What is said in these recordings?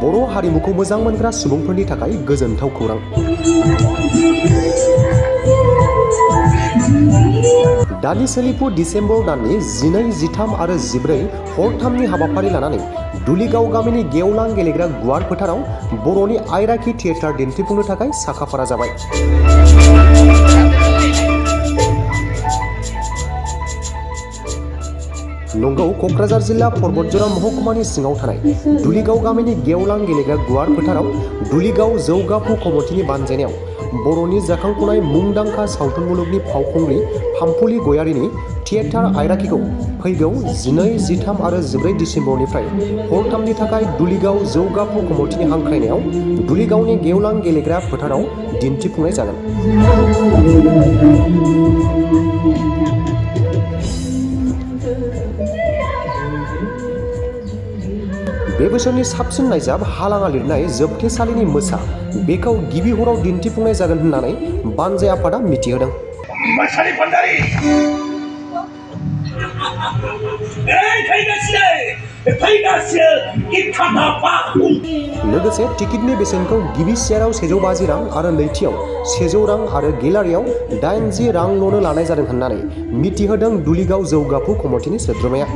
बर' हारिमुखौ मोजां मोनग्रा सुबुंफोरनि थाखाय गोजोनथाव खौरां। दानि सोलिफु डिसेम्बर दाननि 12, 13 आरो 14 हरथामनि हाबाफारि लानानै दुलिगाव गामिनि गेवलां गेलेग्रा गुवार फोथाराव बर'नि आयराखि थियेटार दिन्थिफुंनो थाखाय साखाफारा जाबाय। नंगौ, क'क्राझार जिल्ला पर्बतजरा महकुमानि सिङाव थानाय दुलिगाव गामिनि गेवलां गेलेग्रा गुवार फोथाराव दुलिगाव जौगाफु कमिटिनि बानजायनायाव बर'नि जाखांफुनाय मुंदांखा सावथुन मुलुगनि फावखुंग्रि फामफुलि गयारीनि थियेटार आयराखिखौ फैगौ 12, 13 आरो 14 डिसेम्बरनिफ्राय हरथामनि थाखाय दुलिगाव जौगाफु कमिटिनि हांख्रायनायाव दुलिगावनि गेवलां गेलेग्रा फोथाराव दिन्थिफुंनाय जागोन। बे बोसोरनि साबसिन नायजाब हालाङा लिरनाय जोबथेसालिनि मोसा बेखौ गिबि हराव दिन्थिफुंनाय जागोन होननानै बानजाय आफादा मिथिहोदों। लोगोसे टिकेटनि बेसेनखौ गिबि सियाराव 150 रां आरो नैथियाव 100 रां आरो गेलारियाव 80 रांल'नो लानाय जादों होननानै मिथिहोदों दुलिगाव जौगाफु कमिटिनि सोद्रोमाया।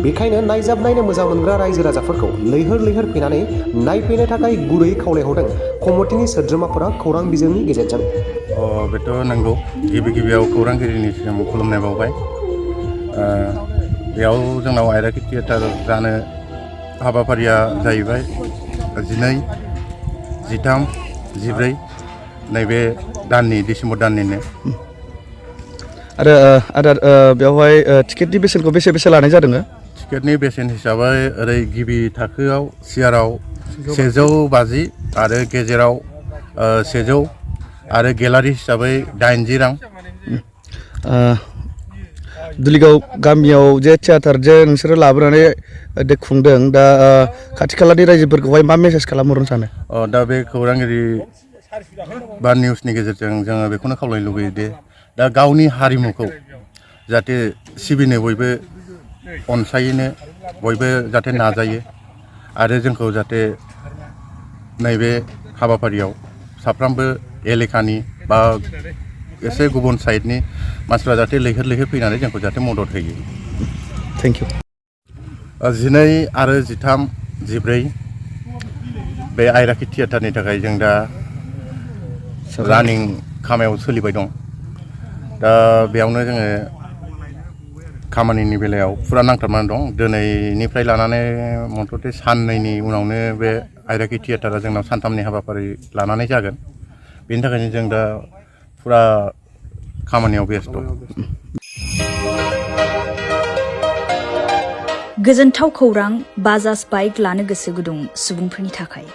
बेखायनो नायजाब नायनो मोजां मोनग्रा रायजो राजाफोरखौ लैहोर लैहोर फैनानै नायफैनो थाखाय गुरै खावलायहरदों कमिटिनि सोद्रोमाफोरा खौरां बिजोंनि गेजेरजों। बेथ' नंगौ, गिबियाव खौरांगिरिनिसिम खुलुमनाय बावबाय। बेयाव जोंनाव आयराखि थियेटार जानो हाबाफारिया जाहैबाय 12, 13, 14 नैबे दाननि डिसेम्बर दाननिनो। आरो बेवहाय टिकेटनि बेसेनखौ बेसे लानाय जादों? टिकेटनि बेसेन हिसाबै ओरै गिबि थाखोआव सियाराव 150 आरो गेजेराव 100 आरो गेलारि हिसाबै 80 रां। दुलिगाव गामियाव जे थियेटार जे नोंसोरो लाबोनानै खुंदों, दा खाथि खालानि रायजोफोरखौहाय मा मेसेज खालामहरनो सानो? दा बे खौरांगिरि बा निउसनि गेजेरजों जोङो बेखौनो खावलायनो लुबैयो दे दा गावनि हारिमुखौ जाहाथे सिबिनो बयबो अनसायनो बयबो जाहाथे नाजायो आरो जोंखौ जाहाथे नैबे हाबाफारियाव साफ्रोमबो एलेकानि बा एसे गुबुन साइडनि मानसिफ्रा जाहाथे लैहोर लैहोर फैनानै जोंखौ जाहाथे मदद होयो। Thank you. 12 आरो 13, 14 बे आयराखि थियेटारनि थाखाय जों दा रानिं खामायाव सोलिबाय दं। दा बेयावनो जोङो खामानिनि बेलायाव फुरा नांथाबनानै दं। दिनैनिफ्राय लानानै मथथे साननैनि उनावनो बे आयराखि थियेटारा जोंनाव सानथामनि हाबाफारि लानानै जागोन। बेनि थाखायनो जों दा फुरा खामानियाव बेस्थ'। गोजोनथाव खौरां बाजाज बाइक लानो गोसो गुदुं सुबुंफोरनि थाखाय।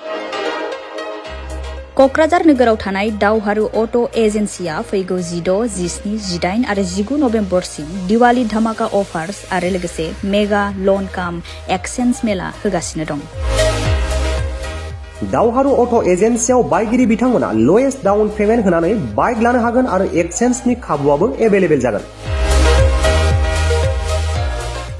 क'क्राझार नोगोराव थानाय दावहारु अट' एजेन्सिया फैगौ 16, 17, 18 आरो 19 नभेम्बरसिम दिवाली धामाका अफार्स आरो लोगोसे मेगा लन काम एक्सचेन्ज मेला होगासिनो दं। दावहारु अट' एजेन्सियाव बायगिरि बिथांमोना लवेस्ट डाउन पेमेन्ट होनानै बाइक लानो हागोन आरो एक्सचेन्जनि खाबुआबो एभेलेबेल जागोन।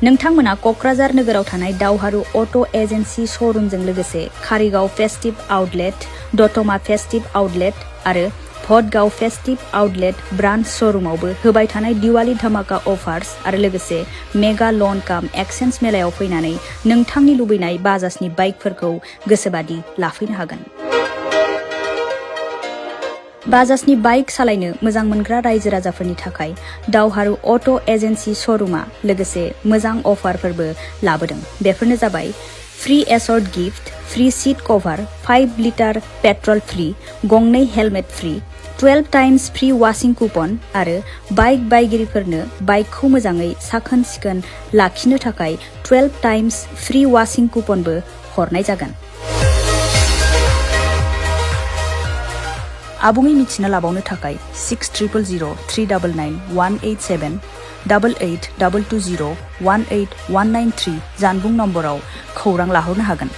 नोंथांमोना क'क्राझार नोगोराव थानाय दावहारु अट' एजेन्सि श'रुमजों लोगोसे कारिगाव फेस्टिभ आउटलेट, दतमा फेस्टिभ आउटलेट आरो भटगाव फेस्टिभ आउटलेट ब्रान्च श'रुमावबो होबाय थानाय दिवाली धामाका अफार्स आरो लोगोसे मेगा लन काम एक्सचेन्ज मेलायाव फैनानै नोंथांनि लुबैनाय बाजाजनि बाइकफोरखौ गोसोबादि लाफैनो हागोन। बाजाजनि बाइक सालायनो मोजां मोनग्रा रायजो राजाफोरनि थाखाय दावहारु अट' एजेन्सि श'रुमा लोगोसे मोजां अफारफोरबो लाबोदों। बेफोरनो जाबाय free assured gift, free seat cover, 5 litre petrol free, गंनै helmet free, 12 times free washing coupon आरो बाइक बायगिरिफोरनो बाइकखौ मोजाङै साखोन सिखोन लाखिनो थाखाय 12 टाइम्स फ्री वाशिं कुपनबो हरनाय जागोन। आबुङै मिथिना लाबावनो थाखाय 60000399 187 88 220 18193 जानबुं नम्बराव खौरां लाहरनो हागोन।